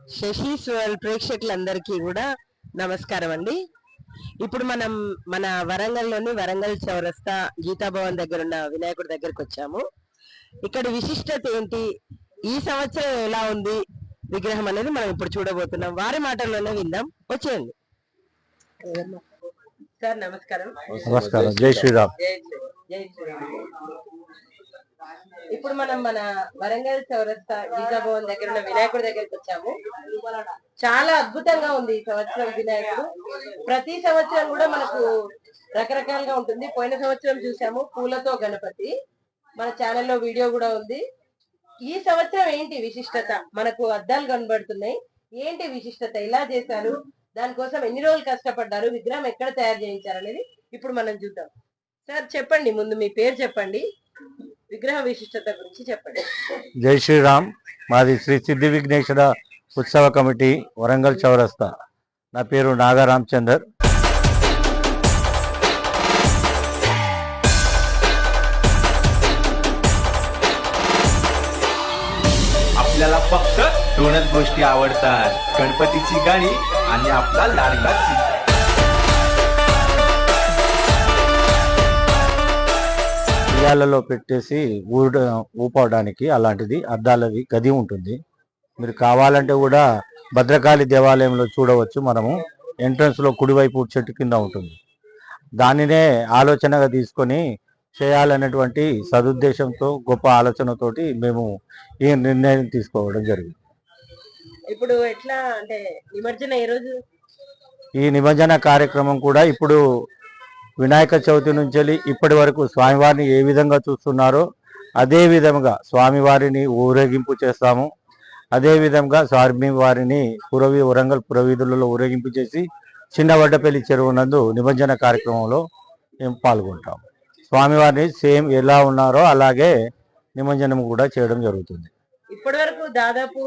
Shashi's world ప్రేక్షకులందరికీ కూడా నమస్కారం అండి. ఇప్పుడు మనం మన వరంగల్లోని వరంగల్ చౌరస్తా గీతాభవన్ దగ్గర ఉన్న వినాయకుడి దగ్గరకు వచ్చాము. ఇక్కడ విశిష్టత ఏంటి, ఈ సంవత్సరం ఎలా ఉంది విగ్రహం అనేది మనం ఇప్పుడు చూడబోతున్నాం. వారి మాటల్లోనే విందాం, వచ్చేయండి. సార్ నమస్కారం. నమస్కారం. జై శ్రీరామ్. జై శ్రీరామ్. ఇప్పుడు మనం మన వరంగల్ చౌరస్తా గీతాభవన్ దగ్గర ఉన్న వినాయకుడి దగ్గరికి వచ్చాము. చాలా అద్భుతంగా ఉంది ఈ సంవత్సరం వినాయకుడు. ప్రతి సంవత్సరం కూడా మనకు రకరకాలుగా ఉంటుంది. పోయిన సంవత్సరం చూసాము పూలతో గణపతి, మన ఛానల్లో వీడియో కూడా ఉంది. ఈ సంవత్సరం ఏంటి విశిష్టత? మనకు అద్దాలు కనబడుతున్నాయి. ఏంటి విశిష్టత, ఎలా చేశారు, దానికోసం ఎన్ని రోజులు కష్టపడ్డారు, విగ్రహం ఎక్కడ తయారు చేయించారు అనేది ఇప్పుడు మనం చూద్దాం. సార్ చెప్పండి, ముందు మీ పేరు చెప్పండి, విగ్రహ విశిష్టత గురించి చెప్పండి. జై శ్రీరామ్. మాది శ్రీ సిద్ధి విఘ్నేశ్వర ఉత్సవ కమిటీ వరంగల్ చౌరస్తా. నా పేరు నాగా రామచందర్. आपल्याला फक्त दोनच गोष्टी आवडतात, गणपतीची गाणी आणि आपला लाडका चित्र. ఉయ్యాలలో పెట్టేసి ఊపడానికి అలాంటిది అద్దాలది గది ఉంటుంది. మీరు కావాలంటే కూడా భద్రకాళి దేవాలయంలో చూడవచ్చు. మనము ఎంట్రన్స్ లో కుడివైపు చెట్టు కింద ఉంటుంది. దానినే ఆలోచనగా తీసుకొని చేయాలనేటువంటి సదుద్దేశంతో, గొప్ప ఆలోచనతోటి మేము ఈ నిర్ణయం తీసుకోవడం జరిగింది. ఇప్పుడు ఎట్లా అంటే నిమజ్జన ఏ రోజు? ఈ నిమజ్జన కార్యక్రమం కూడా ఇప్పుడు వినాయక చవితి నుంచి ఇప్పటి వరకు స్వామివారిని ఏ విధంగా చూస్తున్నారో అదే విధంగా స్వామివారిని ఊరేగింపు చేస్తాము. అదే విధంగా స్వామివారిని వరంగల్ పురవీధులలో ఊరేగింపు చేసి చిన్న వడ్డపల్లి చెరువు నందు నిమజ్జన కార్యక్రమంలో మేము పాల్గొంటాము. స్వామివారిని సేమ్ ఎలా ఉన్నారో అలాగే నిమజ్జనం కూడా చేయడం జరుగుతుంది. ఇప్పటి వరకు దాదాపు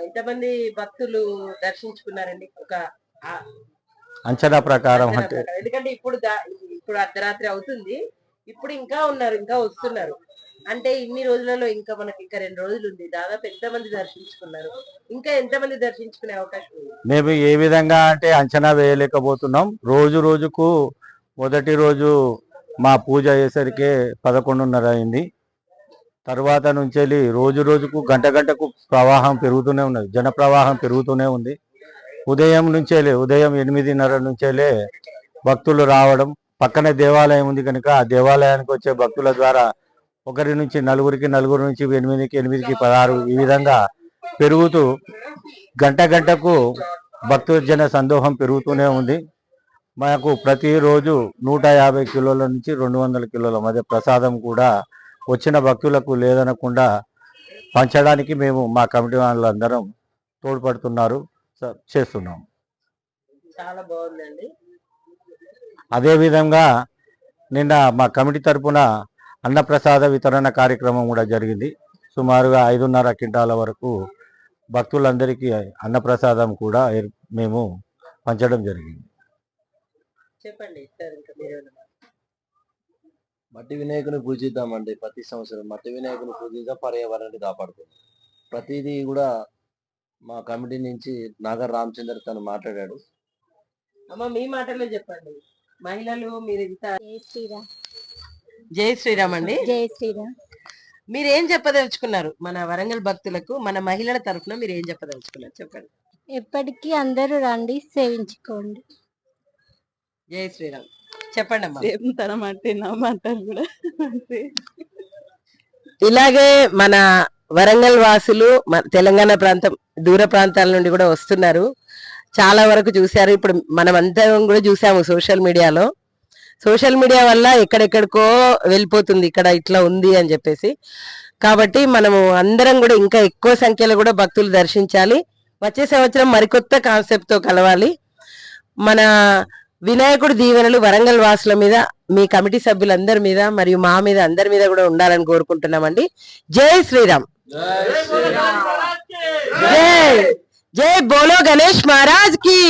ఎంతమంది భక్తులు దర్శించుకున్నారండి? ఒక అంచనా ప్రకారం అంటే, ఎందుకంటే ఇప్పుడు అర్ధరాత్రి అవుతుంది, ఇప్పుడు ఇంకా ఉన్నారు, ఇంకా వస్తున్నారు అంటే ఇన్ని రోజులలో ఇంకా మనకి ఇంకా 2 రోజులు ఉంది. దాదాపు ఎంతమంది దర్శించుకున్నారు, ఇంకా ఎంతమంది దర్శించుకునే అవకాశం ఉంది? మేము ఏ విధంగా అంటే అంచనా వేయలేకపోతున్నాం. రోజు రోజుకు మొదటి రోజు మా పూజ అయ్యేసరికి 11:30 అయింది. తర్వాత నుంచి రోజు రోజుకు గంట గంటకు ప్రవాహం పెరుగుతూనే ఉన్నది, జన ప్రవాహం పెరుగుతూనే ఉంది. ఉదయం 8:30 నుంచేలే భక్తులు రావడం. పక్కనే దేవాలయం ఉంది కనుక ఆ దేవాలయానికి వచ్చే భక్తుల ద్వారా 1 నుంచి 4, 4 నుంచి 8, 8కి 16 ఈ విధంగా పెరుగుతూ గంట గంటకు భక్తుల జన సందోహం పెరుగుతూనే ఉంది. మాకు ప్రతిరోజు 150 కిలోల నుంచి 200 కిలోల మధ్య ప్రసాదం కూడా వచ్చిన భక్తులకు లేదనకుండా పంచడానికి మేము మా కమిటీ వాళ్ళందరం తోడ్పడుతున్నారు, చేస్తున్నాం. చాలా బాగుందండి. అదేవిధంగా నిన్న మా కమిటీ తరఫున అన్నప్రసాద వితరణ కార్యక్రమం కూడా జరిగింది. సుమారుగా 5.5 క్వింటాల వరకు భక్తులందరికీ అన్నప్రసాదం కూడా మేము పంచడం జరిగింది. చెప్పండి. మట్టి వినాయకుని పూజిద్దామండి. ప్రతి సంవత్సరం మట్టి వినాయకుని పూజిద్దాం, పర్యావరణాన్ని కాపాడుకుందాం. ప్రతిదీ కూడా మా కమిటీ నుంచి నాగర్ రామచందర్ తను మాట్లాడాడు. అమ్మ మీ మాటల్లో చెప్పండి. మహిళలు మీరు ఇంత జై శ్రీరామ్. జై శ్రీరామ్ అండి. జై శ్రీరామ్. మీరేం చెప్పదలుచుకున్నారు మన వరంగల్ భక్తులకు? మన మహిళల తరఫున మీరు ఏం చెప్పదలుచుకున్నారు చెప్పండి. ఎప్పటికీ అందరూ రండి, సేవించుకోండి. జై శ్రీరామ్. చెప్పండి అమ్మా. తన మాట నా మాటలు కూడా ఇలాగే మన వరంగల్ వాసులు తెలంగాణ ప్రాంతం, దూర ప్రాంతాల నుండి కూడా వస్తున్నారు. చాలా వరకు చూశారు. ఇప్పుడు మనం అందరం కూడా చూసాము సోషల్ మీడియాలో. సోషల్ మీడియా వల్ల ఎక్కడెక్కడికో వెళ్ళిపోతుంది ఇక్కడ ఇట్లా ఉంది అని చెప్పేసి. కాబట్టి మనము అందరం కూడా ఇంకా ఎక్కువ సంఖ్యలో కూడా భక్తులు దర్శించాలి. వచ్చే సంవత్సరం మరికొత్త కాన్సెప్ట్ తో కలవాలి. మన వినాయకుడి దీవెనలు వరంగల్ వాసుల మీద, మీ కమిటీ సభ్యులందరి మీద మరియు మా మీద అందరి మీద కూడా ఉండాలని కోరుకుంటున్నామండి. జై శ్రీరామ్. జై జై బోలో గణేష్ మహారాజ్ కి.